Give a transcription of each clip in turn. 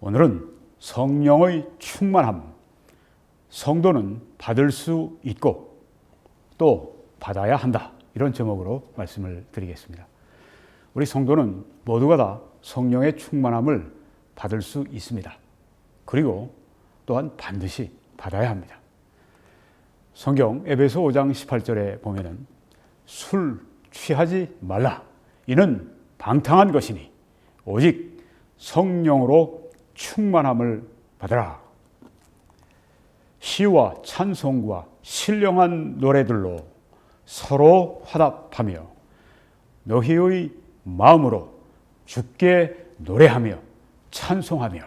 오늘은 성령의 충만함, 성도는 받을 수 있고 또 받아야 한다, 이런 제목으로 말씀을 드리겠습니다. 우리 성도는 모두가 다 성령의 충만함을 받을 수 있습니다. 그리고 또한 반드시 받아야 합니다. 성경 에베소 5장 18절에 보면은 술 취하지 말라, 이는 방탕한 것이니 오직 성령으로 충만함을 받으라. 시와 찬송과 신령한 노래들로 서로 화답하며 너희의 마음으로 주께 노래하며 찬송하며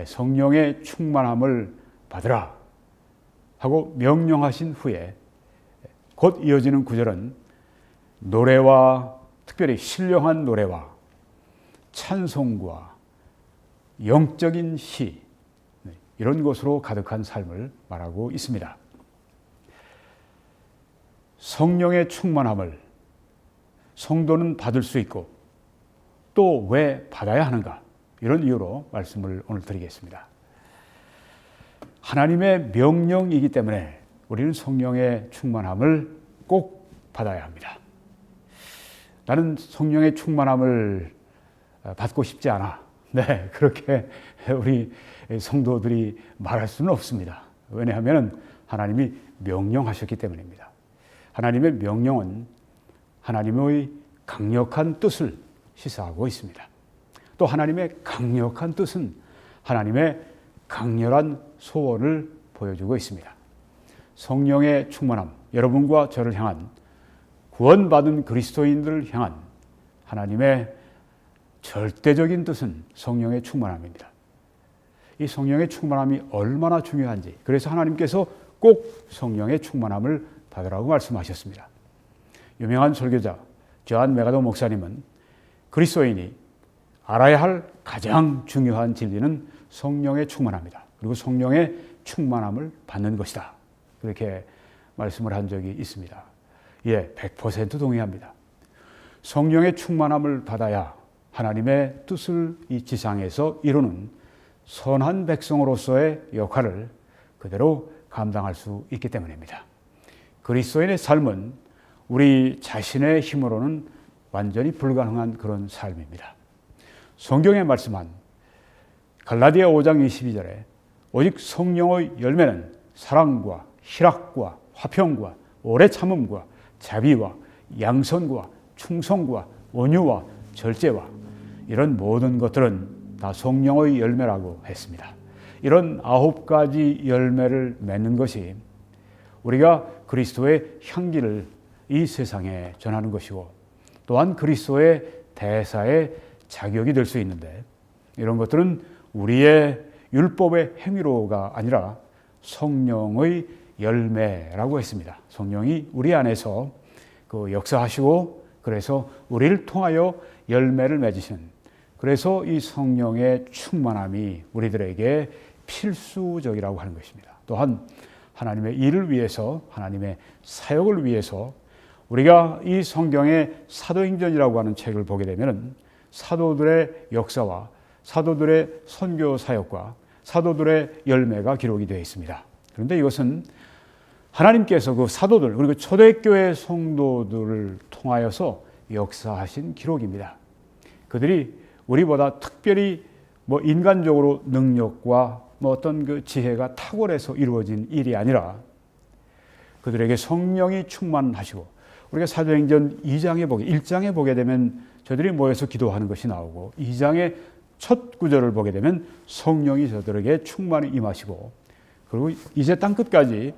성령의 충만함을 받으라 하고 명령하신 후에 곧 이어지는 구절은 노래와, 특별히 신령한 노래와 찬송과 영적인 시, 이런 것으로 가득한 삶을 말하고 있습니다. 성령의 충만함을 성도는 받을 수 있고 또 왜 받아야 하는가, 이런 이유로 말씀을 오늘 드리겠습니다. 하나님의 명령이기 때문에 우리는 성령의 충만함을 꼭 받아야 합니다. 나는 성령의 충만함을 받고 싶지 않아. 그렇게 우리 성도들이 말할 수는 없습니다. 왜냐하면 하나님이 명령하셨기 때문입니다. 하나님의 명령은 하나님의 강력한 뜻을 시사하고 있습니다. 또 하나님의 강력한 뜻은 하나님의 강렬한 소원을 보여주고 있습니다. 성령의 충만함, 여러분과 저를 향한, 구원받은 그리스도인들을 향한 하나님의 절대적인 뜻은 성령의 충만함입니다. 이 성령의 충만함이 얼마나 중요한지, 그래서 하나님께서 꼭 성령의 충만함을 받으라고 말씀하셨습니다. 유명한 설교자 존 메가더 목사님은 그리스도인이 알아야 할 가장 중요한 진리는 성령의 충만함이다. 그리고 성령의 충만함을 받는 것이다, 그렇게 말씀을 한 적이 있습니다. 100% 동의합니다. 성령의 충만함을 받아야 하나님의 뜻을 이 지상에서 이루는 선한 백성으로서의 역할을 그대로 감당할 수 있기 때문입니다. 그리스도인의 삶은 우리 자신의 힘으로는 완전히 불가능한 그런 삶입니다. 성경에 말씀한 갈라디아 5장 22절에 오직 성령의 열매는 사랑과 희락과 화평과 오래 참음과 자비와 양선과 충성과 온유와 절제와 이런 모든 것들은 다 성령의 열매라고 했습니다. 이런 9가지 열매를 맺는 것이 우리가 그리스도의 향기를 이 세상에 전하는 것이고 또한 그리스도의 대사의 자격이 될 수 있는데, 이런 것들은 우리의 율법의 행위로가 아니라 성령의 열매라고 했습니다. 성령이 우리 안에서 그 역사하시고 그래서 우리를 통하여 열매를 맺으시는, 그래서 이 성령의 충만함이 우리들에게 필수적이라고 하는 것입니다. 또한 하나님의 일을 위해서, 하나님의 사역을 위해서 우리가 이 성경의 사도행전이라고 하는 책을 보게 되면 사도들의 역사와 사도들의 선교 사역과 사도들의 열매가 기록이 되어 있습니다. 그런데 이것은 하나님께서 그 사도들, 그리고 초대교회 성도들을 통하여서 역사하신 기록입니다. 그들이 우리보다 특별히 인간적으로 능력과 어떤 그 지혜가 탁월해서 이루어진 일이 아니라 그들에게 성령이 충만하시고, 우리가 사도행전 1장에 보게 되면 저들이 모여서 기도하는 것이 나오고, 2장의 첫 구절을 보게 되면 성령이 저들에게 충만히 임하시고, 그리고 이제 땅끝까지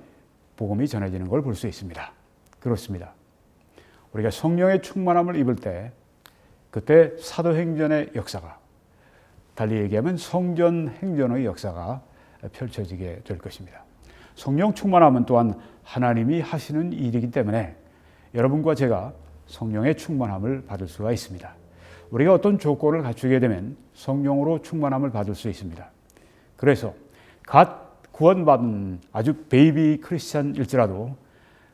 복음이 전해지는 걸 볼 수 있습니다. 그렇습니다. 우리가 성령의 충만함을 입을 때 그때 사도행전의 역사가, 달리 얘기하면 성전행전의 역사가 펼쳐지게 될 것입니다. 성령 충만함은 또한 하나님이 하시는 일이기 때문에 여러분과 제가 성령의 충만함을 받을 수가 있습니다. 우리가 어떤 조건을 갖추게 되면 성령으로 충만함을 받을 수 있습니다. 그래서 갓 구원받은 아주 베이비 크리스찬일지라도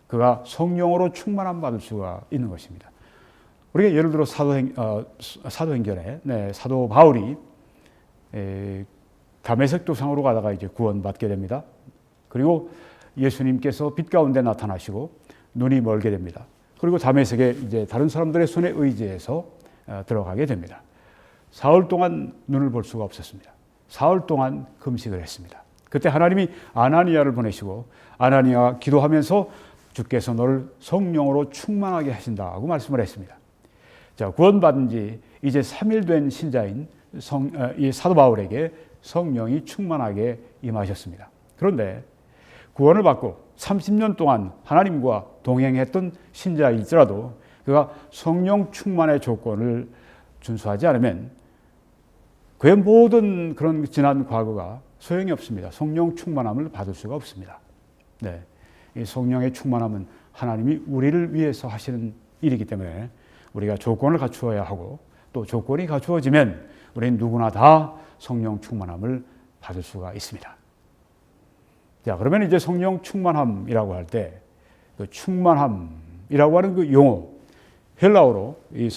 그가 성령으로 충만함 받을 수가 있는 것입니다. 우리가 예를 들어 사도행전에 사도 바울이 다메섹 도상으로 가다가 이제 구원받게 됩니다. 그리고 예수님께서 빛 가운데 나타나시고 눈이 멀게 됩니다. 그리고 다메섹에 이제 다른 사람들의 손에 의지해서 들어가게 됩니다. 사흘 동안 눈을 볼 수가 없었습니다. 사흘 동안 금식을 했습니다. 그때 하나님이 아나니아를 보내시고 아나니아가 기도하면서 주께서 너를 성령으로 충만하게 하신다고 말씀을 했습니다. 자, 구원받은 지 이제 3일 된 신자인 이 사도 바울에게 성령이 충만하게 임하셨습니다. 그런데 구원을 받고 30년 동안 하나님과 동행했던 신자일지라도 그가 성령 충만의 조건을 준수하지 않으면 그의 모든 그런 지난 과거가 소용이 없습니다. 성령 충만함을 받을 수가 없습니다. 네, 이 성령의 충만함은 하나님이 우리를 위해서 하시는 일이기 때문에 우리가 조건을 갖추어야 하고 또 조건이 갖추어지면 우리는 누구나 다 성령 충만함을 받을 수가 있습니다. 자, 그러면 이제 성령 충만함이라고 할 때 그 충만함이라고 하는 그 용어, 헬라어로 이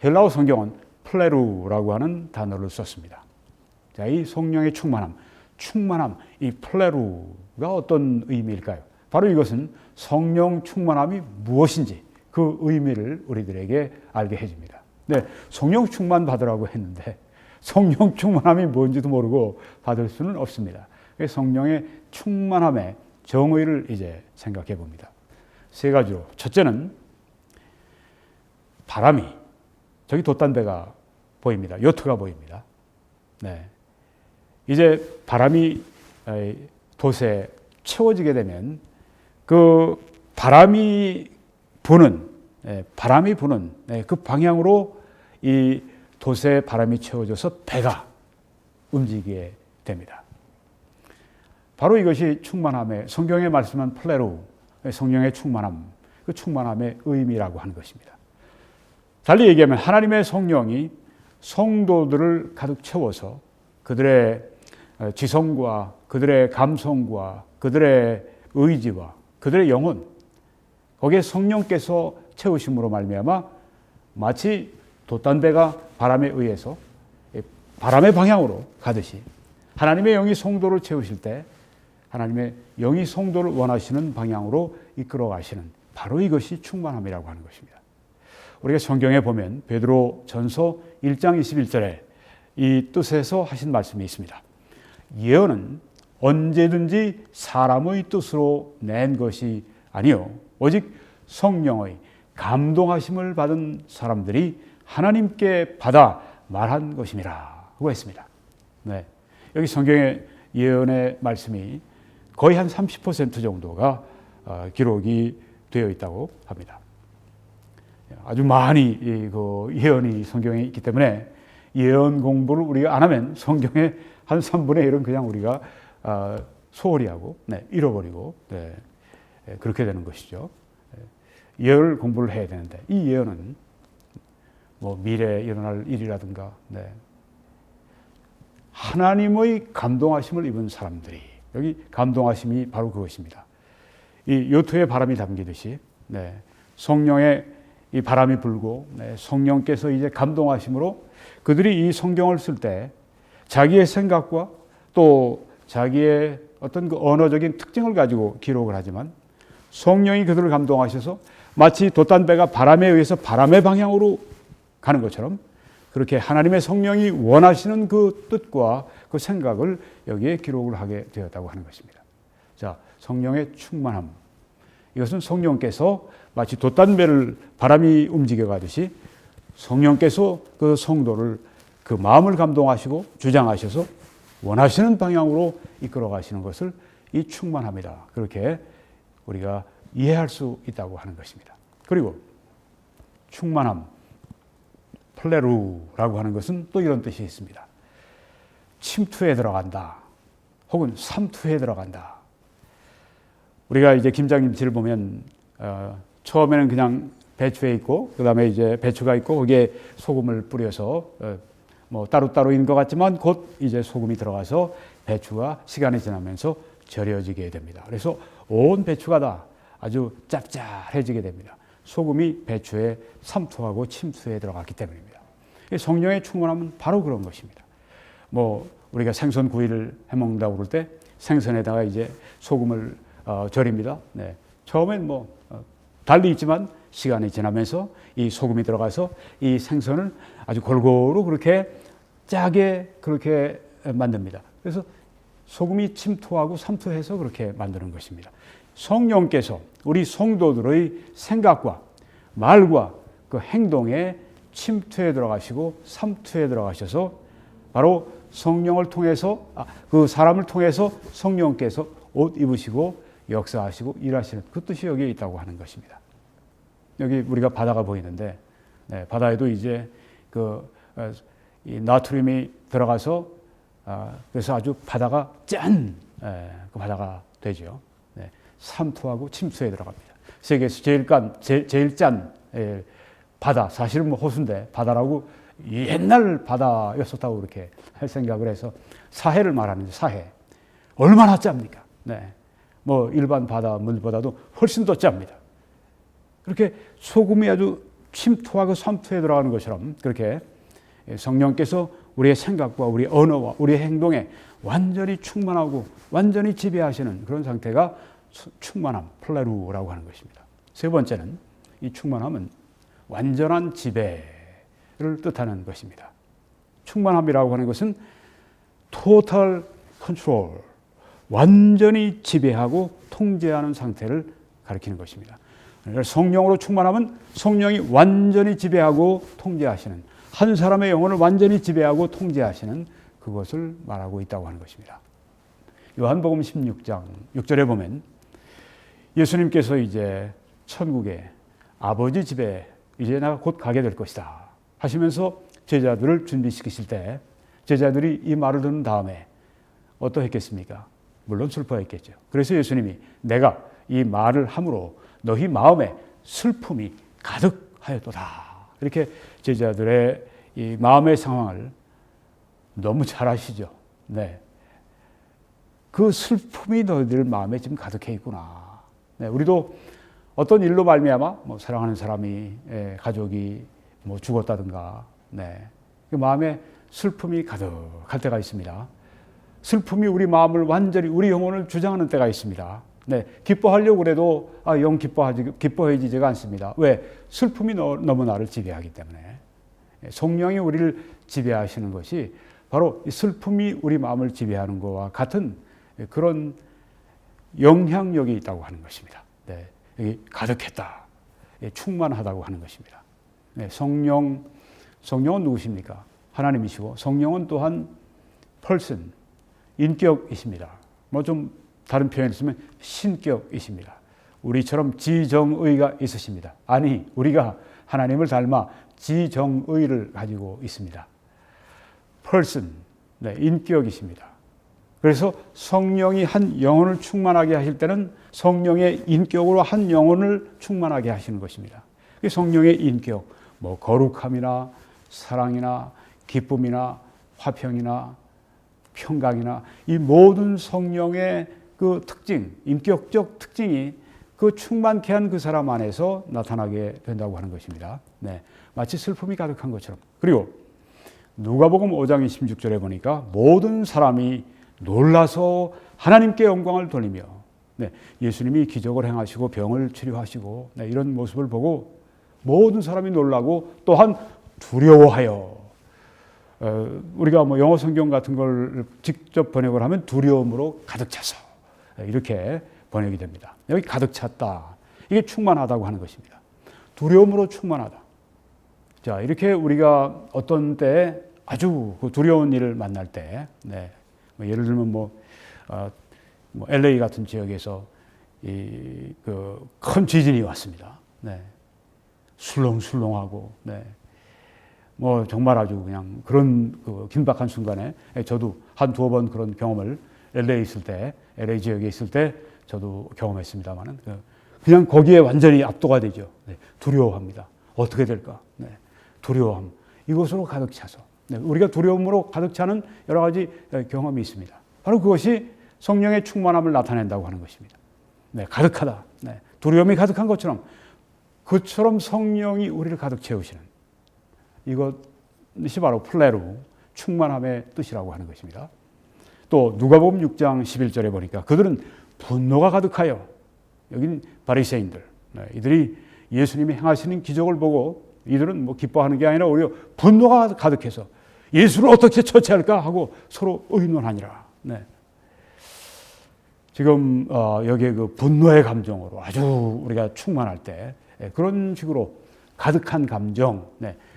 헬라어 성경은 플레루라고 하는 단어를 썼습니다. 자, 이 성령의 충만함, 이 플레루가 어떤 의미일까요? 바로 이것은 성령 충만함이 무엇인지 그 의미를 우리들에게 알게 해줍니다. 네, 성령 충만 받으라고 했는데 성령 충만함이 뭔지도 모르고 받을 수는 없습니다. 성령의 충만함의 정의를 이제 생각해 봅니다. 세 가지로. 첫째는 바람이, 저기 돛단배가 보입니다. 요트가 보입니다. 네. 이제 바람이 돛에 채워지게 되면 그 바람이 부는 그 방향으로 이 돛에 바람이 채워져서 배가 움직이게 됩니다. 바로 이것이 충만함의, 성경에 말씀한 플레루, 성령의 충만함, 그 충만함의 의미라고 하는 것입니다. 달리 얘기하면 하나님의 성령이 성도들을 가득 채워서 그들의 지성과 그들의 감성과 그들의 의지와 그들의 영혼, 거기에 성령께서 채우심으로 말미암아 마치 돛단배가 바람에 의해서 바람의 방향으로 가듯이 하나님의 영이 성도를 채우실 때 하나님의 영이 성도를 원하시는 방향으로 이끌어 가시는 바로 이것이 충만함이라고 하는 것입니다. 우리가 성경에 보면 베드로 전서 1장 21절에 이 뜻에서 하신 말씀이 있습니다. 예언은 언제든지 사람의 뜻으로 낸 것이 아니요 오직 성령의 감동하심을 받은 사람들이 하나님께 받아 말한 것임이라 하고 했습니다. 네, 여기 성경의 예언의 말씀이 거의 한 30% 정도가 기록이 되어 있다고 합니다. 아주 많이 그 예언이 성경에 있기 때문에 예언 공부를 우리가 안 하면 성경의 한 3분의 1은 그냥 우리가 소홀히 하고 잃어버리고 그렇게 되는 것이죠. 예언 공부를 해야 되는데 이 예언은 뭐 미래에 일어날 일이라든가 하나님의 감동하심을 입은 사람들이, 여기 감동하심이 바로 그것입니다. 이 요트에 바람이 담기듯이 성령의 이 바람이 불고 성령께서 이제 감동하심으로 그들이 이 성경을 쓸 때 자기의 생각과 또 자기의 어떤 그 언어적인 특징을 가지고 기록을 하지만 성령이 그들을 감동하셔서 마치 돛단배가 바람에 의해서 바람의 방향으로 가는 것처럼 그렇게 하나님의 성령이 원하시는 그 뜻과 그 생각을 여기에 기록을 하게 되었다고 하는 것입니다. 자, 성령의 충만함. 이것은 성령께서 마치 돛단배를 바람이 움직여 가듯이 성령께서 그 성도를 그 마음을 감동하시고 주장하셔서 원하시는 방향으로 이끌어 가시는 것을 이 충만함이다. 그렇게 우리가 이해할 수 있다고 하는 것입니다. 그리고 충만함, 플레루라고 하는 것은 또 이런 뜻이 있습니다. 침투에 들어간다. 혹은 삼투에 들어간다. 우리가 이제 김장김치를 보면 처음에는 그냥 배추에 있고 그다음에 이제 배추가 있고 거기에 소금을 뿌려서 뭐 따로따로인 것 같지만 곧 이제 소금이 들어가서 배추가 시간이 지나면서 절여지게 됩니다. 그래서 온 배추가 다 아주 짭짤해지게 됩니다. 소금이 배추에 삼투하고 침투에 들어갔기 때문입니다. 성령의 충만함은 바로 그런 것입니다. 뭐 우리가 생선 구이를 해 먹는다고 그럴 때 생선에다가 이제 소금을 절입니다. 네. 처음엔 뭐 달리 있지만 시간이 지나면서 이 소금이 들어가서 이 생선을 아주 골고루 그렇게 짜게 그렇게 만듭니다. 그래서 소금이 침투하고 삼투해서 그렇게 만드는 것입니다. 성령께서 우리 성도들의 생각과 말과 그 행동에 침투에 들어가시고 삼투에 들어가셔서 바로 성령을 통해서 그 사람을 통해서 성령께서 옷 입으시고 역사하시고 일하시는 그 뜻이 여기에 있다고 하는 것입니다. 여기 우리가 바다가 보이는데 바다에도 이제 이 나트륨이 들어가서 그래서 아주 바다가 그 바다가 되죠. 삼투하고 침투에 들어갑니다. 세계에서 제일 짠 바다, 사실은 뭐 호수인데 바다라고 옛날 바다였었다고 그렇게 할 생각을 해서 사해를 말하는데 사해 얼마나 짭니까? 뭐 일반 바다 물보다도 훨씬 더 짭니다. 그렇게 소금이 아주 침투하고 삼투에 들어가는 것처럼 그렇게 성령께서 우리의 생각과 우리의 언어와 우리의 행동에 완전히 충만하고 완전히 지배하시는 그런 상태가 충만함, 플레루라고 하는 것입니다. 세 번째는 이 충만함은 완전한 지배를 뜻하는 것입니다. 충만함이라고 하는 것은 total control, 완전히 지배하고 통제하는 상태를 가리키는 것입니다. 성령으로 충만하면 성령이 완전히 지배하고 통제하시는, 한 사람의 영혼을 완전히 지배하고 통제하시는 그것을 말하고 있다고 하는 것입니다. 요한복음 16장 6절에 보면 예수님께서 이제 천국에 아버지 집에 이제 내가 곧 가게 될 것이다 하시면서 제자들을 준비시키실 때 제자들이 이 말을 듣는 다음에 어떠했겠습니까? 물론 슬퍼했겠죠. 그래서 예수님이 내가 이 말을 함으로 너희 마음에 슬픔이 가득하였도다. 이렇게 제자들의 이 마음의 상황을 너무 잘 아시죠. 그 슬픔이 너희들 마음에 지금 가득해 있구나. 우리도 어떤 일로 말미암아 뭐 사랑하는 사람이 가족이 뭐 죽었다든가 그 마음에 슬픔이 가득할 때가 있습니다. 슬픔이 우리 마음을 완전히 우리 영혼을 주장하는 때가 있습니다. 기뻐하려고 그래도 영 기뻐해지지가 않습니다. 왜? 슬픔이 너무 나를 지배하기 때문에. 성령이 우리를 지배하시는 것이 바로 슬픔이 우리 마음을 지배하는 것과 같은 그런 영향력이 있다고 하는 것입니다. 여기 가득했다, 충만하다고 하는 것입니다. 성령은 누구십니까? 하나님이시고 성령은 또한 person, 인격이십니다. 뭐 좀 다른 표현을 쓰면 신격이십니다. 우리처럼 지정의가 있으십니다. 아니, 우리가 하나님을 닮아 지정의를 가지고 있습니다. person, 인격이십니다. 그래서 성령이 한 영혼을 충만하게 하실 때는 성령의 인격으로 한 영혼을 충만하게 하시는 것입니다. 성령의 인격, 뭐 거룩함이나 사랑이나 기쁨이나 화평이나 평강이나 이 모든 성령의 그 특징, 인격적 특징이 그 충만케 한 그 사람 안에서 나타나게 된다고 하는 것입니다. 마치 슬픔이 가득한 것처럼. 그리고 누가복음 5장 26절에 보니까 모든 사람이 놀라서 하나님께 영광을 돌리며 예수님이 기적을 행하시고 병을 치료하시고 이런 모습을 보고 모든 사람이 놀라고 또한 두려워하여 우리가 뭐 영어 성경 같은 걸 직접 번역을 하면 두려움으로 가득 차서 이렇게 번역이 됩니다. 여기 가득 찼다. 이게 충만하다고 하는 것입니다. 두려움으로 충만하다. 자, 이렇게 우리가 어떤 때 아주 그 두려운 일을 만날 때, 뭐 예를 들면 LA 같은 지역에서 큰 지진이 왔습니다. 술렁술렁하고, 뭐 정말 아주 그냥 그런 그 긴박한 순간에 저도 한 두어 번 그런 경험을 LA 지역에 있을 때 저도 경험했습니다만은 그냥 거기에 완전히 압도가 되죠. 두려워합니다. 어떻게 될까? 두려움. 이것으로 가득 차서 우리가 두려움으로 가득 차는 여러 가지 경험이 있습니다. 바로 그것이 성령의 충만함을 나타낸다고 하는 것입니다. 가득하다. 두려움이 가득한 것처럼 그처럼 성령이 우리를 가득 채우시는 이것이 바로 플레루, 충만함의 뜻이라고 하는 것입니다. 또 누가복음 6장 11절에 보니까 그들은 분노가 가득하여, 여긴 바리새인들, 이들이 예수님이 행하시는 기적을 보고 이들은 뭐 기뻐하는 게 아니라 오히려 분노가 가득해서 예수를 어떻게 처치할까 하고 서로 의논하니라. 네. 지금 여기에 그 분노의 감정으로 아주 우리가 충만할 때 그런 식으로 가득한 감정,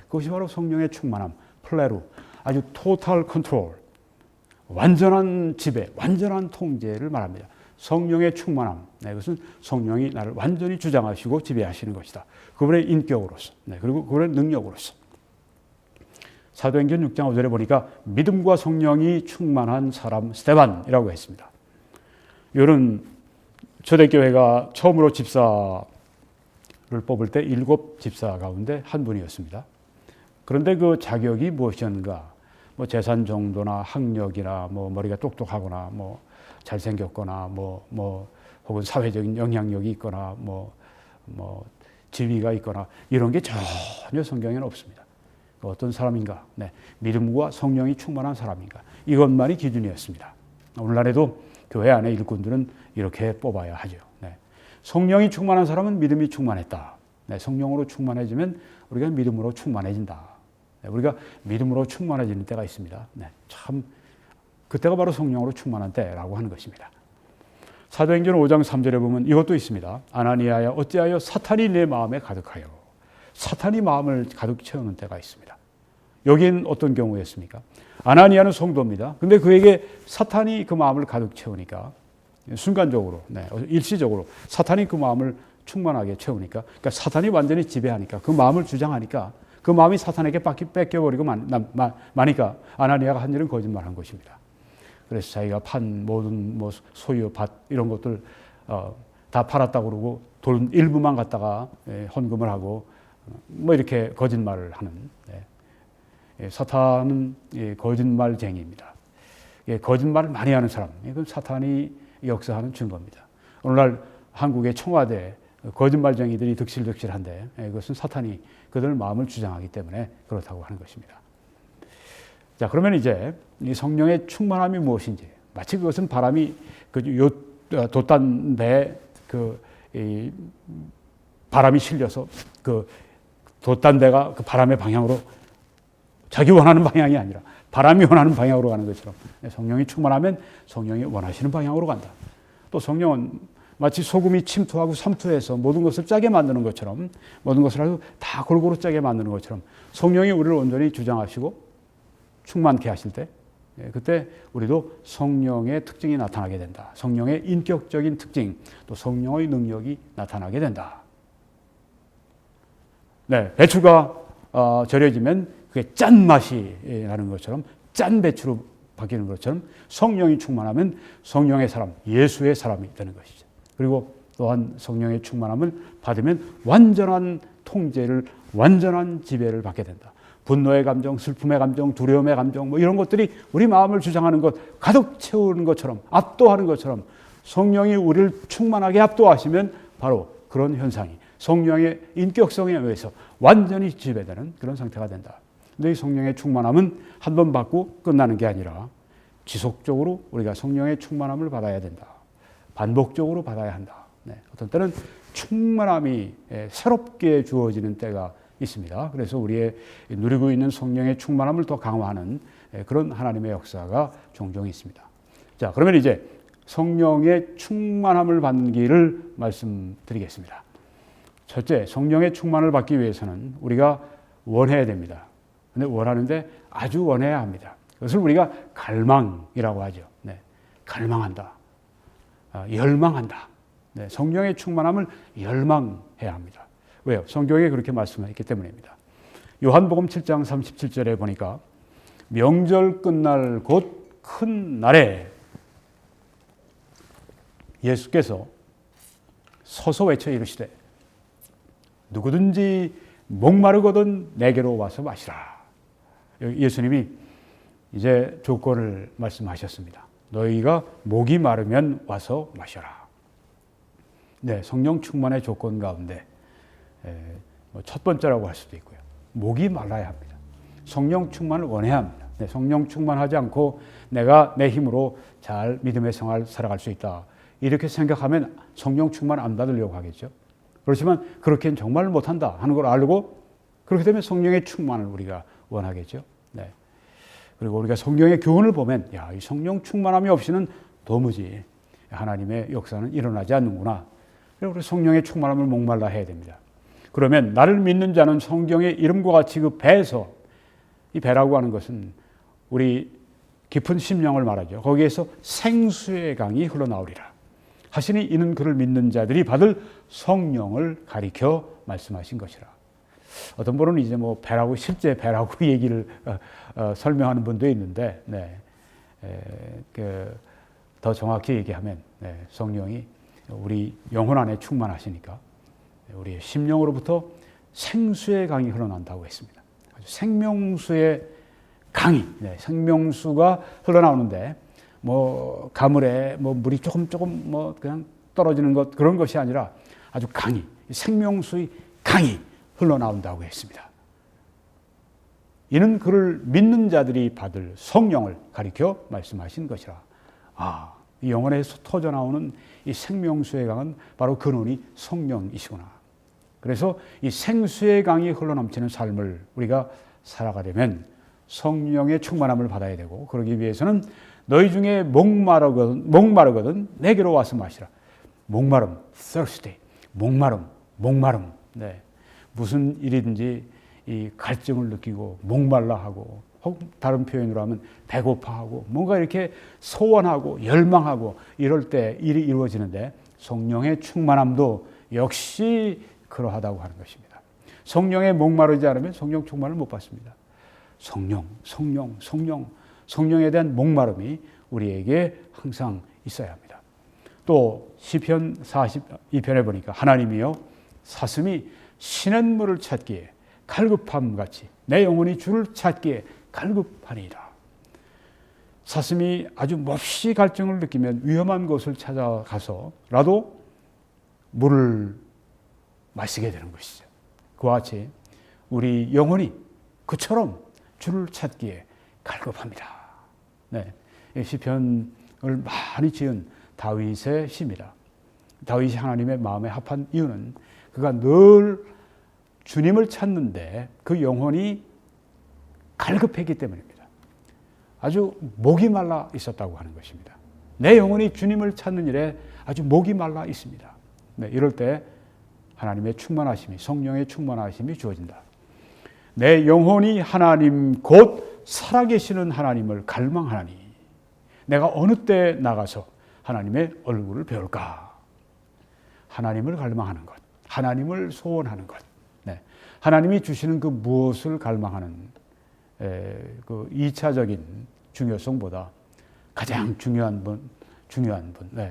그것이 바로 성령의 충만함, 플레루, 아주 토탈 컨트롤, 완전한 지배, 완전한 통제를 말합니다. 성령의 충만함, 그것은 성령이 나를 완전히 주장하시고 지배하시는 것이다. 그분의 인격으로서, 그리고 그분의 능력으로서. 사도행전 6장 5절에 보니까 믿음과 성령이 충만한 사람 스데반이라고 했습니다. 이런 초대교회가 처음으로 집사를 뽑을 때 7 집사 가운데 한 분이었습니다. 그런데 그 자격이 무엇이었는가? 뭐 재산 정도나 학력이나 뭐 머리가 똑똑하거나 뭐 잘생겼거나 뭐 혹은 사회적인 영향력이 있거나 뭐 지위가 있거나 이런 게 전혀 성경에는 없습니다. 어떤 사람인가? 믿음과 성령이 충만한 사람인가? 이것만이 기준이었습니다. 오늘날에도 교회 안에 일꾼들은 이렇게 뽑아야 하죠. 성령이 충만한 사람은 믿음이 충만했다. 성령으로 충만해지면 우리가 믿음으로 충만해진다. 우리가 믿음으로 충만해지는 때가 있습니다. 참 그때가 바로 성령으로 충만한 때라고 하는 것입니다. 사도행전 5장 3절에 보면 이것도 있습니다. 아나니아야 어찌하여 사탄이 내 마음에 가득하여, 사탄이 마음을 가득 채우는 때가 있습니다. 여기는 어떤 경우였습니까? 아나니아는 성도입니다. 근데 그에게 사탄이 그 마음을 가득 채우니까 순간적으로, 일시적으로 사탄이 그 마음을 충만하게 채우니까, 그러니까 사탄이 완전히 지배하니까, 그 마음을 주장하니까 그 마음이 사탄에게 뺏겨버리고 마니까 아나니아가 한 일은 거짓말한 것입니다. 그래서 자기가 판 모든 뭐 소유, 밭 이런 것들 다 팔았다고 그러고 돈 일부만 갖다가 헌금을 하고 뭐 이렇게 거짓말을 하는, 사탄은 거짓말쟁이입니다. 거짓말을 많이 하는 사람, 이건 사탄이 역사하는 증거입니다. 오늘날 한국의 청와대 거짓말쟁이들이 득실득실한데 그것은 사탄이 그들 마음을 주장하기 때문에 그렇다고 하는 것입니다. 자, 그러면 이제 이 성령의 충만함이 무엇인지, 마치 그것은 바람이 돛단 배에 바람이 실려서 그 돛단대가 그 바람의 방향으로 자기 원하는 방향이 아니라 바람이 원하는 방향으로 가는 것처럼 성령이 충만하면 성령이 원하시는 방향으로 간다. 또 성령은 마치 소금이 침투하고 삼투해서 모든 것을 짜게 만드는 것처럼, 모든 것을 아주 다 골고루 짜게 만드는 것처럼 성령이 우리를 온전히 주장하시고 충만케 하실 때, 그때 우리도 성령의 특징이 나타나게 된다. 성령의 인격적인 특징, 또 성령의 능력이 나타나게 된다. 배추가 절여지면 그게 짠맛이 나는 것처럼, 짠 배추로 바뀌는 것처럼 성령이 충만하면 성령의 사람, 예수의 사람이 되는 것이죠. 그리고 또한 성령의 충만함을 받으면 완전한 통제를, 완전한 지배를 받게 된다. 분노의 감정, 슬픔의 감정, 두려움의 감정, 뭐 이런 것들이 우리 마음을 주장하는 것, 가득 채우는 것처럼, 압도하는 것처럼 성령이 우리를 충만하게 압도하시면 바로 그런 현상이 성령의 인격성에 의해서 완전히 지배되는 그런 상태가 된다. 근데 이 성령의 충만함은 한 번 받고 끝나는 게 아니라 지속적으로 우리가 성령의 충만함을 받아야 된다. 반복적으로 받아야 한다. 어떤 때는 충만함이 새롭게 주어지는 때가 있습니다. 그래서 우리의 누리고 있는 성령의 충만함을 더 강화하는 그런 하나님의 역사가 종종 있습니다. 자, 그러면 이제 성령의 충만함을 받는 길을 말씀드리겠습니다. 첫째, 성령의 충만을 받기 위해서는 우리가 원해야 됩니다. 근데 원하는데 아주 원해야 합니다. 그것을 우리가 갈망이라고 하죠. 갈망한다. 열망한다. 성령의 충만함을 열망해야 합니다. 왜요? 성경에 그렇게 말씀했기 때문입니다. 요한복음 7장 37절에 보니까 명절 끝날 곧 큰 날에 예수께서 서서 외쳐 이르시되 누구든지 목마르거든 내게로 와서 마시라. 예수님이 이제 조건을 말씀하셨습니다. 너희가 목이 마르면 와서 마셔라. 성령 충만의 조건 가운데 첫 번째라고 할 수도 있고요. 목이 말라야 합니다. 성령 충만을 원해야 합니다. 성령 충만하지 않고 내가 내 힘으로 잘 믿음의 생활 살아갈 수 있다. 이렇게 생각하면 성령 충만 안 받으려고 하겠죠. 그렇지만 그렇게는 정말 못한다 하는 걸 알고 그렇게 되면 성령의 충만을 우리가 원하겠죠. 네. 그리고 우리가 성령의 교훈을 보면 이 성령 충만함이 없이는 도무지 하나님의 역사는 일어나지 않는구나. 그리고 우리 성령의 충만함을 목말라 해야 됩니다. 그러면 나를 믿는 자는 성경의 이름과 같이 그 배에서, 이 배라고 하는 것은 우리 깊은 심령을 말하죠. 거기에서 생수의 강이 흘러나오리라 하시니 이는 그를 믿는 자들이 받을 성령을 가리켜 말씀하신 것이라. 어떤 분은 이제 배라고 실제 배라고 얘기를 설명하는 분도 있는데, 더 정확히 얘기하면 성령이 우리 영혼 안에 충만하시니까 우리의 심령으로부터 생수의 강이 흘러난다고 했습니다. 생명수의 강이, 생명수가 흘러나오는데 가물에 물이 조금 그냥 떨어지는 것 그런 것이 아니라 아주 강이, 생명수의 강이 흘러나온다고 했습니다. 이는 그를 믿는 자들이 받을 성령을 가리켜 말씀하신 것이라. 이 영혼에서 터져나오는 이 생명수의 강은 바로 근원이 성령이시구나. 그래서 이 생수의 강이 흘러넘치는 삶을 우리가 살아가려면 성령의 충만함을 받아야 되고, 그러기 위해서는 너희 중에 목마르거든 내게로 와서 마시라. 목마름, thirsty, 목마름. 무슨 일이든지 이 갈증을 느끼고 목말라 하고, 혹 다른 표현으로 하면 배고파하고, 뭔가 이렇게 소원하고 열망하고 이럴 때 일이 이루어지는데 성령의 충만함도 역시 그러하다고 하는 것입니다. 성령에 목마르지 않으면 성령 충만을 못 받습니다. 성령에 대한 목마름이 우리에게 항상 있어야 합니다. 또 시편 42편에 보니까 하나님이여 사슴이 시냇물을 찾기에 갈급함같이 내 영혼이 주를 찾기에 갈급하니이다. 사슴이 아주 몹시 갈증을 느끼면 위험한 곳을 찾아가서라도 물을 마시게 되는 것이죠. 그와 같이 우리 영혼이 그처럼 주를 찾기에 갈급합니다. 이 시편을 많이 지은 다윗의 시입니다. 다윗이 하나님의 마음에 합한 이유는 그가 늘 주님을 찾는데 그 영혼이 갈급했기 때문입니다. 아주 목이 말라 있었다고 하는 것입니다. 내 영혼이 주님을 찾는 일에 아주 목이 말라 있습니다. 이럴 때 하나님의 충만하심이, 성령의 충만하심이 주어진다. 내 영혼이 하나님 곧 살아계시는 하나님을 갈망하나니 내가 어느 때 나가서 하나님의 얼굴을 배울까? 하나님을 갈망하는 것, 하나님을 소원하는 것, 하나님이 주시는 그 무엇을 갈망하는 그 2차적인 중요성보다 가장 중요한 분,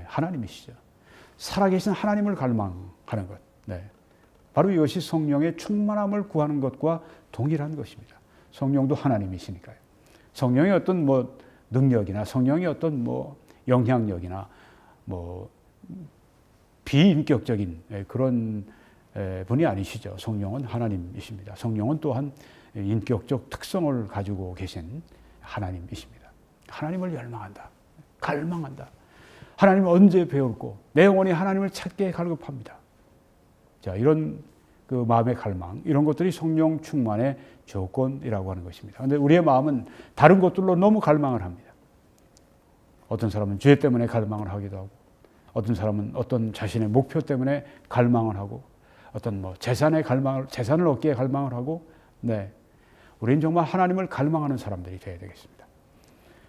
하나님이시죠. 살아계신 하나님을 갈망하는 것, 바로 이것이 성령의 충만함을 구하는 것과 동일한 것입니다. 성령도 하나님이시니까요. 성령의 어떤 능력이나 성령의 어떤 영향력이나 비인격적인 그런 분이 아니시죠. 성령은 하나님이십니다. 성령은 또한 인격적 특성을 가지고 계신 하나님이십니다. 하나님을 열망한다. 갈망한다. 하나님을 언제 배울고 내 영혼이 하나님을 찾게 갈급합니다. 자, 이런 그 마음의 갈망, 이런 것들이 성령 충만의 조건이라고 하는 것입니다. 그런데 우리의 마음은 다른 것들로 너무 갈망을 합니다. 어떤 사람은 죄 때문에 갈망을 하기도 하고, 어떤 사람은 어떤 자신의 목표 때문에 갈망을 하고, 어떤 재산을 얻기에 갈망을 하고, 우리는 정말 하나님을 갈망하는 사람들이 되어야 되겠습니다.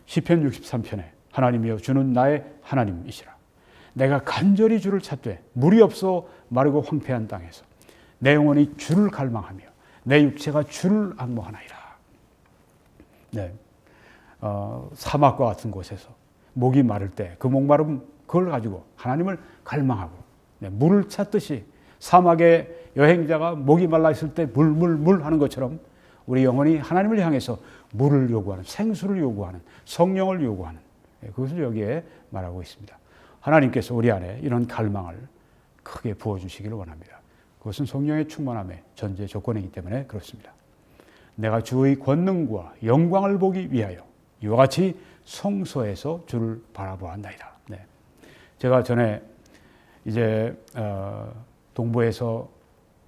시편 63편에 하나님이여 주는 나의 하나님이시라. 내가 간절히 주를 찾되 물이 없어 마르고 황폐한 땅에서 내 영혼이 주를 갈망하며 내 육체가 주를 앙모하나이다. 사막과 같은 곳에서 목이 마를 때 그 목마름 그걸 가지고 하나님을 갈망하고 물을 찾듯이 사막의 여행자가 목이 말라 있을 때 물 하는 것처럼 우리 영혼이 하나님을 향해서 물을 요구하는, 생수를 요구하는, 성령을 요구하는, 그것을 여기에 말하고 있습니다. 하나님께서 우리 안에 이런 갈망을 크게 부어주시기를 원합니다. 그것은 성령의 충만함의 전제 조건이기 때문에 그렇습니다. 내가 주의 권능과 영광을 보기 위하여 이와 같이 성소에서 주를 바라보았나이다. 네. 제가 전에 이제 동부에서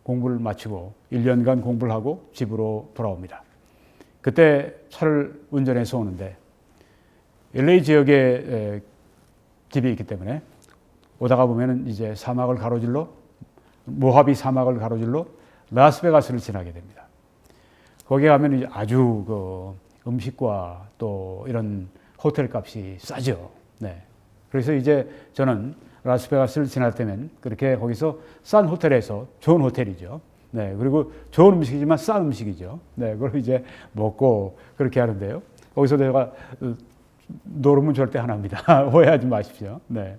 공부를 마치고 1년간 공부를 하고 집으로 돌아옵니다. 그때 차를 운전해서 오는데 LA 지역에 집이 있기 때문에 오다가 보면은 이제 사막을 가로질러 모하비 사막을 가로질러 라스베가스를 지나게 됩니다. 거기에 가면 이제 아주 그 음식과 또 이런 호텔 값이 싸죠. 네. 그래서 이제 저는 라스베가스를 지날 때면 그렇게 거기서 싼 호텔에서 좋은 호텔이죠. 네. 그리고 좋은 음식이지만 싼 음식이죠. 네. 그걸 이제 먹고 그렇게 하는데요. 거기서 내가 노름은 절대 안 합니다. 오해하지 마십시오. 네.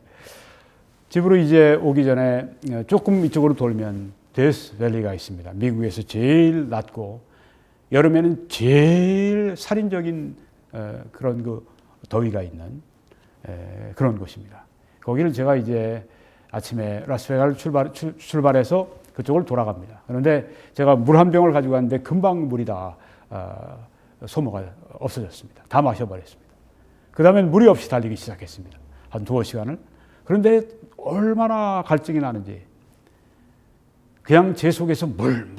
집으로 이제 오기 전에 조금 이쪽으로 돌면 데스밸리가 있습니다. 미국에서 제일 낮고 여름에는 제일 살인적인 그런 그 더위가 있는 그런 곳입니다. 거기를 제가 이제 아침에 라스베가스를 출발해서 그쪽을 돌아갑니다. 그런데 제가 물 한 병을 가지고 갔는데 금방 물이 다 소모가 없어졌습니다. 다 마셔버렸습니다. 그 다음엔 물이 없이 달리기 시작했습니다. 한 2시간을. 그런데 얼마나 갈증이 나는지 그냥 제 속에서 물.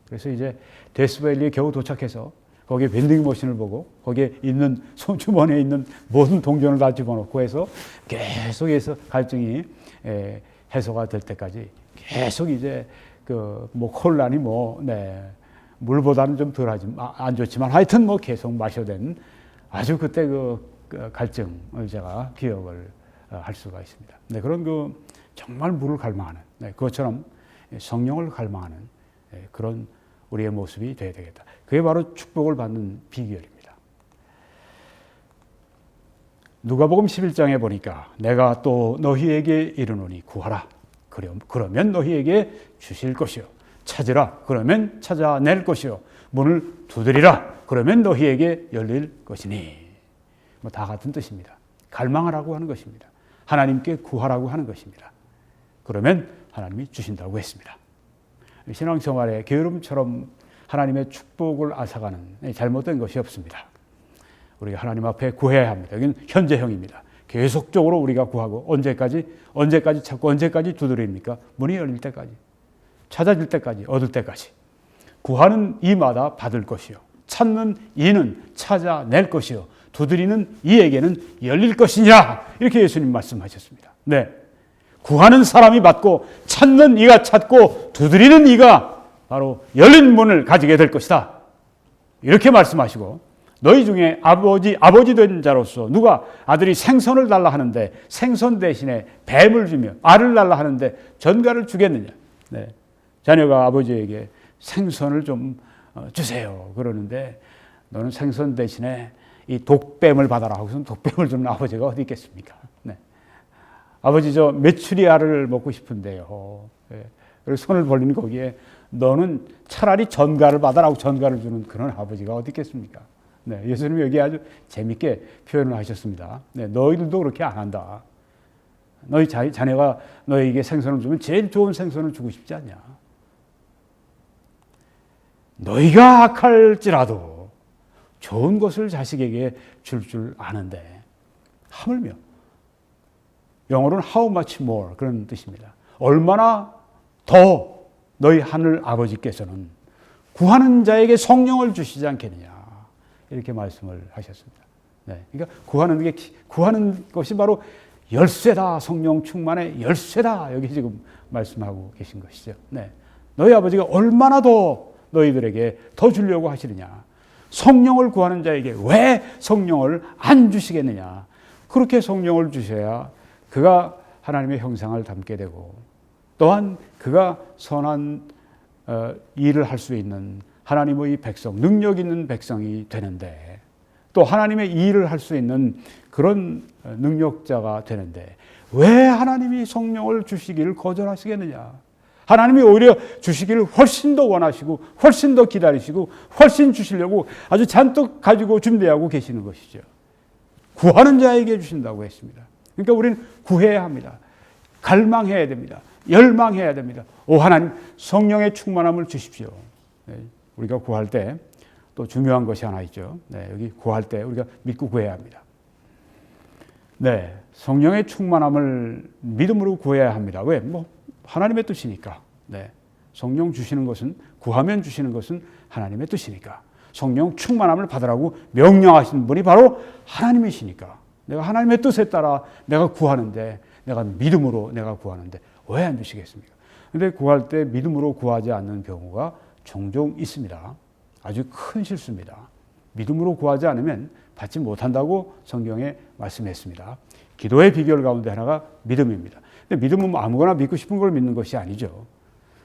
그래서 이제 데스밸리에 겨우 도착해서 거기에 밴딩머신을 보고 거기에 있는 손주머니에 있는 모든 동전을 다 집어넣고 해서 계속해서 갈증이 해소가 될 때까지 계속 이제 그 뭐 콜라니 물보다는 좀 덜하지 안 좋지만 하여튼 뭐 계속 마셔댄 아주 그때 그 갈증을 제가 기억을 할 수가 있습니다. 네, 그런 그 정말 물을 갈망하는 그것처럼 성령을 갈망하는 그런 우리의 모습이 되어야 되겠다. 그게 바로 축복을 받는 비결입니다. 누가복음 11장에 보니까 내가 또 너희에게 이르노니 구하라. 그러면 너희에게 주실 것이요. 찾으라. 그러면 찾아낼 것이요. 문을 두드리라. 그러면 너희에게 열릴 것이니. 뭐 다 같은 뜻입니다. 갈망하라고 하는 것입니다. 하나님께 구하라고 하는 것입니다. 그러면 하나님이 주신다고 했습니다. 신앙생활에 게으름처럼 하나님의 축복을 앗아가는 잘못된 것이 없습니다. 우리가 하나님 앞에 구해야 합니다. 이건 현재형입니다. 계속적으로 우리가 구하고 언제까지 찾고 언제까지 두드립니까? 문이 열릴 때까지, 찾아질 때까지, 얻을 때까지. 구하는 이마다 받을 것이요. 찾는 이는 찾아낼 것이요. 두드리는 이에게는 열릴 것이냐. 이렇게 예수님 말씀하셨습니다. 네. 구하는 사람이 받고 찾는 이가 찾고 두드리는 이가 바로 열린 문을 가지게 될 것이다. 이렇게 말씀하시고 너희 중에 아버지 된 자로서 누가 아들이 생선을 달라 하는데 생선 대신에 뱀을 주며 알을 달라 하는데 전갈을 주겠느냐. 네. 자녀가 아버지에게 생선을 좀 주세요. 그러는데 너는 생선 대신에 이 독뱀을 받아라 하고서 독뱀을 주는 아버지가 어디 있겠습니까? 네. 아버지 저 메추리알을 먹고 싶은데요. 네. 그래서 손을 벌리는 거기에 너는 차라리 전갈을 받아라고 전갈을 주는 그런 아버지가 어디 있겠습니까? 네. 예수님이 여기 아주 재밌게 표현을 하셨습니다. 네. 너희들도 그렇게 안 한다. 너희 자녀가 너에게 생선을 주면 제일 좋은 생선을 주고 싶지 않냐? 너희가 악할지라도 좋은 것을 자식에게 줄 아는데 하물며 영어로는 how much more 그런 뜻입니다. 얼마나 더 너희 하늘 아버지께서는 구하는 자에게 성령을 주시지 않겠느냐 이렇게 말씀을 하셨습니다. 네, 그러니까 구하는 것이 바로 열쇠다. 성령 충만의 열쇠다. 여기 지금 말씀하고 계신 것이죠. 네, 너희 아버지가 얼마나 더 너희들에게 더 주려고 하시느냐. 성령을 구하는 자에게 왜 성령을 안 주시겠느냐. 그렇게 성령을 주셔야 그가 하나님의 형상을 담게 되고 또한 그가 선한 일을 할 수 있는 하나님의 백성, 능력 있는 백성이 되는데 또 하나님의 일을 할 수 있는 그런 능력자가 되는데 왜 하나님이 성령을 주시기를 거절하시겠느냐. 하나님이 오히려 주시기를 훨씬 더 원하시고 훨씬 더 기다리시고 훨씬 주시려고 아주 잔뜩 가지고 준비하고 계시는 것이죠. 구하는 자에게 주신다고 했습니다. 그러니까 우리는 구해야 합니다. 갈망해야 됩니다. 열망해야 됩니다. 오 하나님 성령의 충만함을 주십시오. 우리가 구할 때 또 중요한 것이 하나 있죠. 네, 여기 구할 때 우리가 믿고 구해야 합니다. 네, 성령의 충만함을 믿음으로 구해야 합니다. 왜? 하나님의 뜻이니까. 네, 성령 주시는 것은, 구하면 주시는 것은 하나님의 뜻이니까. 성령 충만함을 받으라고 명령하신 분이 바로 하나님이시니까. 내가 하나님의 뜻에 따라 내가 구하는데, 내가 믿음으로 내가 구하는데 왜 안 주시겠습니까? 그런데 구할 때 믿음으로 구하지 않는 경우가 종종 있습니다. 아주 큰 실수입니다. 믿음으로 구하지 않으면 받지 못한다고 성경에 말씀했습니다. 기도의 비결 가운데 하나가 믿음입니다. 근데 믿음은 아무거나 믿고 싶은 걸 믿는 것이 아니죠.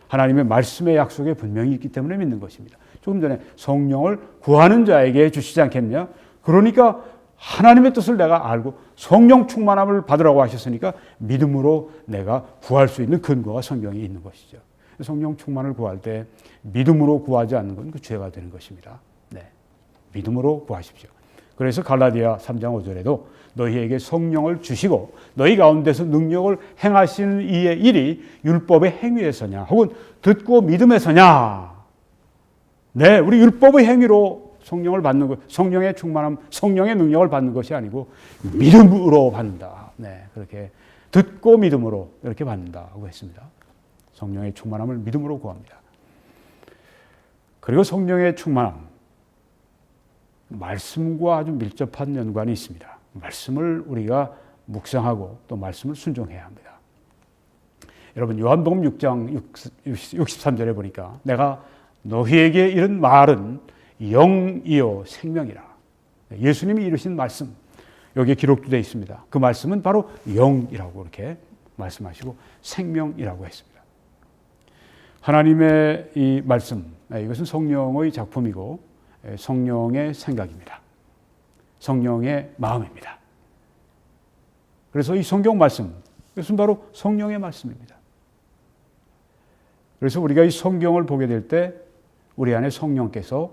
하나님의 말씀의 약속에 분명히 있기 때문에 믿는 것입니다. 조금 전에 성령을 구하는 자에게 주시지 않겠냐? 그러니까 하나님의 뜻을 내가 알고 성령 충만함을 받으라고 하셨으니까 믿음으로 내가 구할 수 있는 근거가 성경에 있는 것이죠. 성령 충만을 구할 때 믿음으로 구하지 않는 건 그 죄가 되는 것입니다. 네, 믿음으로 구하십시오. 그래서 갈라디아 3장 5절에도 너희에게 성령을 주시고 너희 가운데서 능력을 행하시는 이의 일이 율법의 행위에서냐 혹은 듣고 믿음에서냐. 네, 우리 율법의 행위로 성령을 받는 것, 성령의 충만함, 성령의 능력을 받는 것이 아니고 믿음으로 받는다. 네, 그렇게 듣고 믿음으로 이렇게 받는다고 했습니다. 성령의 충만함을 믿음으로 구합니다. 그리고 성령의 충만함, 말씀과 아주 밀접한 연관이 있습니다. 말씀을 우리가 묵상하고 또 말씀을 순종해야 합니다. 여러분 요한복음 6장 63절에 보니까 내가 너희에게 이른 말은 영이요 생명이라. 예수님이 이루신 말씀 여기에 기록도 되어 있습니다. 그 말씀은 바로 영이라고 이렇게 말씀하시고 생명이라고 했습니다. 하나님의 이 말씀, 이것은 성령의 작품이고 성령의 생각입니다. 성령의 마음입니다. 그래서 이 성경 말씀, 이것은 바로 성령의 말씀입니다. 그래서 우리가 이 성경을 보게 될 때 우리 안에 성령께서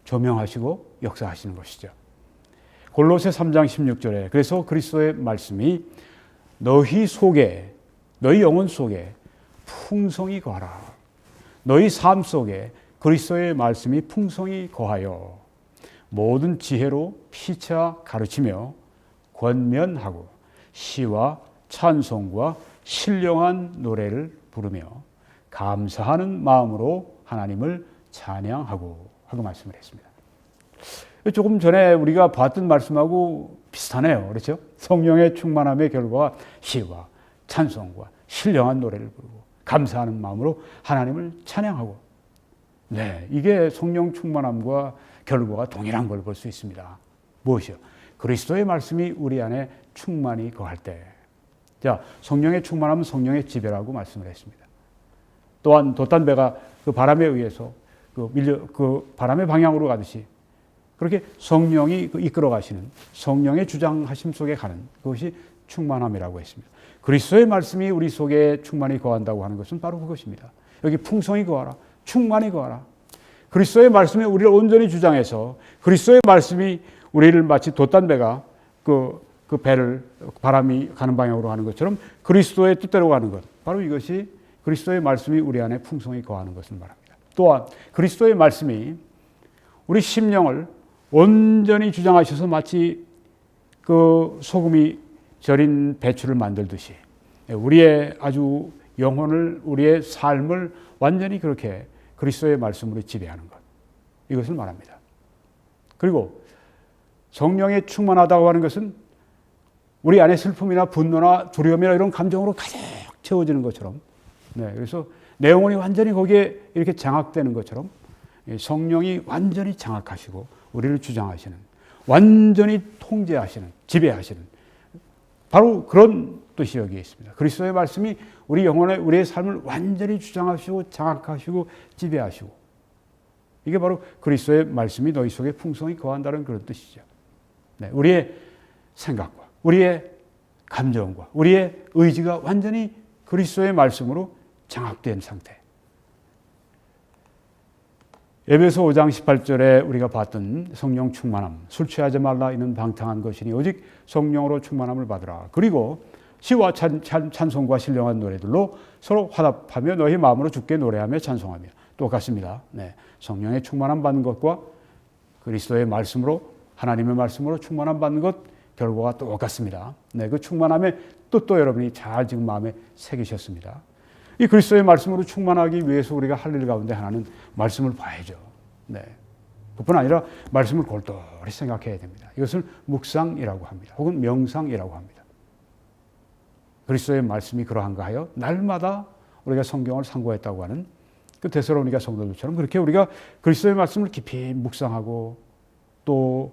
조명하시고 역사하시는 것이죠. 골로새 3장 16절에 그래서 그리스도의 말씀이 너희 속에, 너희 영혼 속에 풍성히 거하라. 너희 삶 속에 그리스도의 말씀이 풍성히 거하여 모든 지혜로 피차 가르치며 권면하고 시와 찬송과 신령한 노래를 부르며 감사하는 마음으로 하나님을 찬양하고 하고 말씀을 했습니다. 조금 전에 우리가 봤던 말씀하고 비슷하네요. 그렇죠? 성령의 충만함의 결과가 시와 찬송과 신령한 노래를 부르고 감사하는 마음으로 하나님을 찬양하고. 네, 이게 성령 충만함과 결과가 동일한 걸 볼 수 있습니다. 무엇이요? 그리스도의 말씀이 우리 안에 충만히 거할 때. 자, 성령의 충만함은 성령의 지배라고 말씀을 했습니다. 또한 돛단배가 그 바람에 의해서 그 바람의 방향으로 가듯이 그렇게 성령이 이끌어 가시는 성령의 주장하심 속에 가는 그것이 충만함이라고 했습니다. 그리스도의 말씀이 우리 속에 충만히 거한다고 하는 것은 바로 그것입니다. 여기 풍성히 거하라, 충만히 거하라. 그리스도의 말씀이 우리를 온전히 주장해서 그리스도의 말씀이 우리를 마치 돛단배가 그 배를 바람이 가는 방향으로 하는 것처럼 그리스도의 뜻대로 가는 것. 바로 이것이 그리스도의 말씀이 우리 안에 풍성히 거하는 것을 말합니다. 또한 그리스도의 말씀이 우리 심령을 온전히 주장하셔서 마치 그 소금이 절인 배추를 만들듯이 우리의 아주 영혼을, 우리의 삶을 완전히 그렇게 그리스도의 말씀으로 지배하는 것. 이것을 말합니다. 그리고 성령에 충만하다고 하는 것은 우리 안에 슬픔이나 분노나 두려움이나 이런 감정으로 가득 채워지는 것처럼, 네, 그래서 내 영혼이 완전히 거기에 이렇게 장악되는 것처럼 성령이 완전히 장악하시고 우리를 주장하시는, 완전히 통제하시는, 지배하시는 바로 그런 뜻이 여기에 있습니다. 그리스도의 말씀이 우리 영혼의, 우리의 삶을 완전히 주장하시고 장악하시고 지배하시고, 이게 바로 그리스도의 말씀이 너희 속에 풍성히 거한다는 그런 뜻이죠. 네, 우리의 생각과 우리의 감정과 우리의 의지가 완전히 그리스도의 말씀으로 장악된 상태. 에베소 5장 18절에 우리가 봤던 성령 충만함, 술 취하지 말라 이는 방탕한 것이니 오직 성령으로 충만함을 받으라. 그리고 시와 찬송과 신령한 노래들로 서로 화답하며 너희 마음으로 주께 노래하며 찬송하며 똑같습니다. 네, 성령의 충만함 받는 것과 그리스도의 말씀으로 하나님의 말씀으로 충만함 받는 것 결과가 똑같습니다. 네, 그 충만함의 뜻도 여러분이 잘 지금 마음에 새기셨습니다. 이 그리스도의 말씀으로 충만하기 위해서 우리가 할 일 가운데 하나는 말씀을 봐야죠. 네. 그뿐 아니라 말씀을 골똘히 생각해야 됩니다. 이것을 묵상이라고 합니다. 혹은 명상이라고 합니다. 그리스도의 말씀이 그러한가 하여 날마다 우리가 성경을 상고했다고 하는 그 데살로니가 성도들처럼 그렇게 우리가 그리스도의 말씀을 깊이 묵상하고 또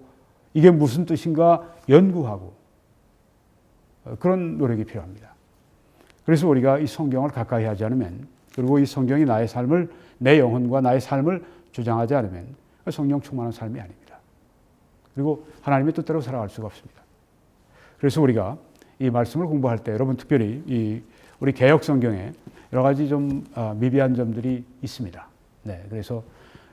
이게 무슨 뜻인가 연구하고 그런 노력이 필요합니다. 그래서 우리가 이 성경을 가까이 하지 않으면 그리고 이 성경이 나의 삶을 내 영혼과 나의 삶을 주장하지 않으면 성령 충만한 삶이 아닙니다. 그리고 하나님의 뜻대로 살아갈 수가 없습니다. 그래서 우리가 이 말씀을 공부할 때 여러분 특별히 이 우리 개역 성경에 여러 가지 좀 미비한 점들이 있습니다. 네, 그래서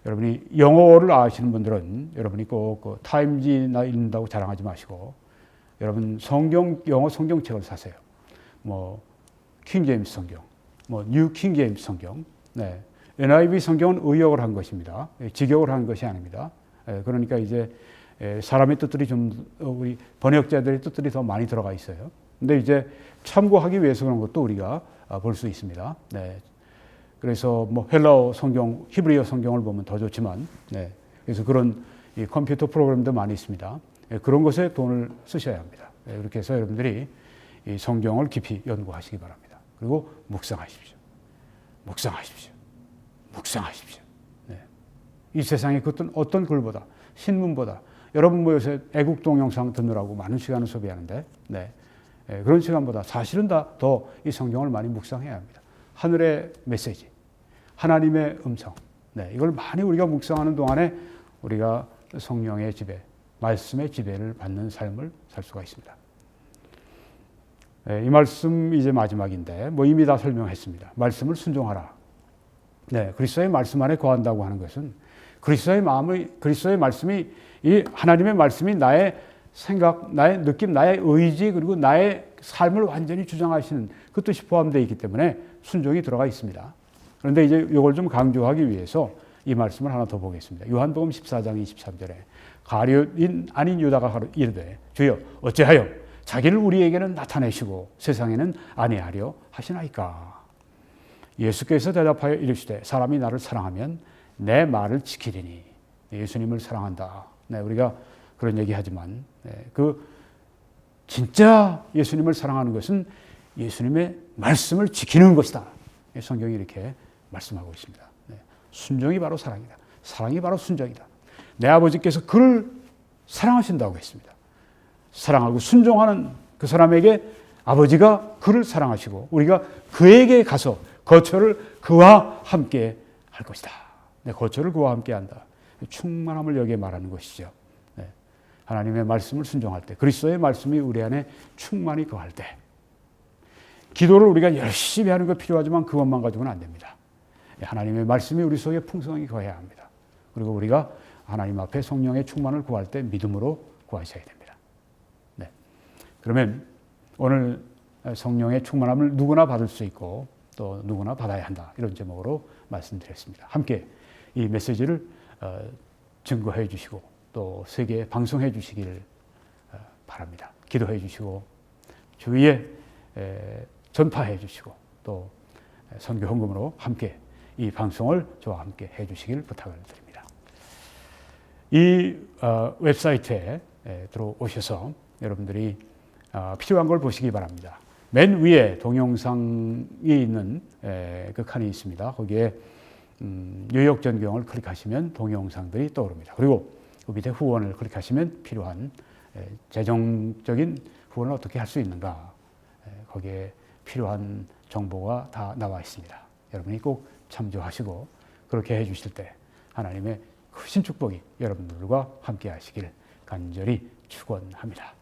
여러분이 영어를 아시는 분들은 여러분이 꼭 타임지나 읽는다고 자랑하지 마시고 여러분 영어 성경책을 사세요. 뭐 킹제임스 성경, 뭐 뉴 킹제임스 성경. 네. NIV 성경은 의역을 한 것입니다. 직역을 한 것이 아닙니다. 그러니까 이제 사람의 뜻들이 좀 우리 번역자들의 뜻들이 더 많이 들어가 있어요. 근데 이제 참고하기 위해서 그런 것도 우리가 볼 수 있습니다. 네. 그래서 뭐 헬라어 성경, 히브리어 성경을 보면 더 좋지만, 네. 그래서 그런 이 컴퓨터 프로그램도 많이 있습니다. 그런 것에 돈을 쓰셔야 합니다. 그렇게 해서 여러분들이 이 성경을 깊이 연구하시기 바랍니다. 그리고 묵상하십시오. 묵상하십시오. 묵상하십시오. 네. 이 세상의 어떤 글보다 신문보다 여러분 뭐 요새 애국 동영상 듣느라고 많은 시간을 소비하는데 네. 그런 시간보다 사실은 더 이 성경을 많이 묵상해야 합니다. 하늘의 메시지, 하나님의 음성, 네. 이걸 많이 우리가 묵상하는 동안에 우리가 성령의 지배, 말씀의 지배를 받는 삶을 살 수가 있습니다. 이 말씀 이제 마지막인데 뭐 이미 다 설명했습니다. 말씀을 순종하라. 네, 그리스도의 말씀 안에 거한다고 하는 것은 그리스도의 말씀이 이 하나님의 말씀이 나의 생각, 나의 느낌, 나의 의지 그리고 나의 삶을 완전히 주장하시는 그 뜻이 포함되어 있기 때문에 순종이 들어가 있습니다. 그런데 이제 이걸 좀 강조하기 위해서 이 말씀을 하나 더 보겠습니다. 요한복음 14장 23절에 가룟인 아닌 유다가 이르되 주여 어찌하여 자기를 우리에게는 나타내시고 세상에는 아니하려 하시나이까. 예수께서 대답하여 이르시되 사람이 나를 사랑하면 내 말을 지키리니. 예수님을 사랑한다. 네, 우리가 그런 얘기하지만 진짜 예수님을 사랑하는 것은 예수님의 말씀을 지키는 것이다. 성경이 이렇게 말씀하고 있습니다. 네, 순종이 바로 사랑이다. 사랑이 바로 순종이다. 내 아버지께서 그를 사랑하신다고 했습니다. 사랑하고 순종하는 그 사람에게 아버지가 그를 사랑하시고 우리가 그에게 가서 거처를 그와 함께 할 것이다. 네, 거처를 그와 함께 한다. 충만함을 여기에 말하는 것이죠. 네, 하나님의 말씀을 순종할 때, 그리스도의 말씀이 우리 안에 충만히 거할 때, 기도를 우리가 열심히 하는 거 필요하지만 그것만 가지고는 안 됩니다. 하나님의 말씀이 우리 속에 풍성하게 거해야 합니다. 그리고 우리가 하나님 앞에 성령의 충만을 구할 때 믿음으로 구하셔야 됩니다. 네, 그러면 오늘 성령의 충만함을 누구나 받을 수 있고 또 누구나 받아야 한다. 이런 제목으로 말씀드렸습니다. 함께 이 메시지를 증거해 주시고 또 세계에 방송해 주시기를 바랍니다. 기도해 주시고 주위에 전파해 주시고 또 선교 헌금으로 함께 이 방송을 저와 함께 해 주시기를 부탁을 드립니다. 이 웹사이트에 들어오셔서 여러분들이 필요한 걸 보시기 바랍니다. 맨 위에 동영상이 있는 그 칸이 있습니다. 거기에 뉴욕 전경을 클릭하시면 동영상들이 떠오릅니다. 그리고 그 밑에 후원을 클릭하시면 필요한 재정적인 후원을 어떻게 할 수 있는가 거기에 필요한 정보가 다 나와 있습니다. 여러분이 꼭 참조하시고 그렇게 해 주실 때 하나님의 크신 축복이 여러분들과 함께 하시길 간절히 축원합니다.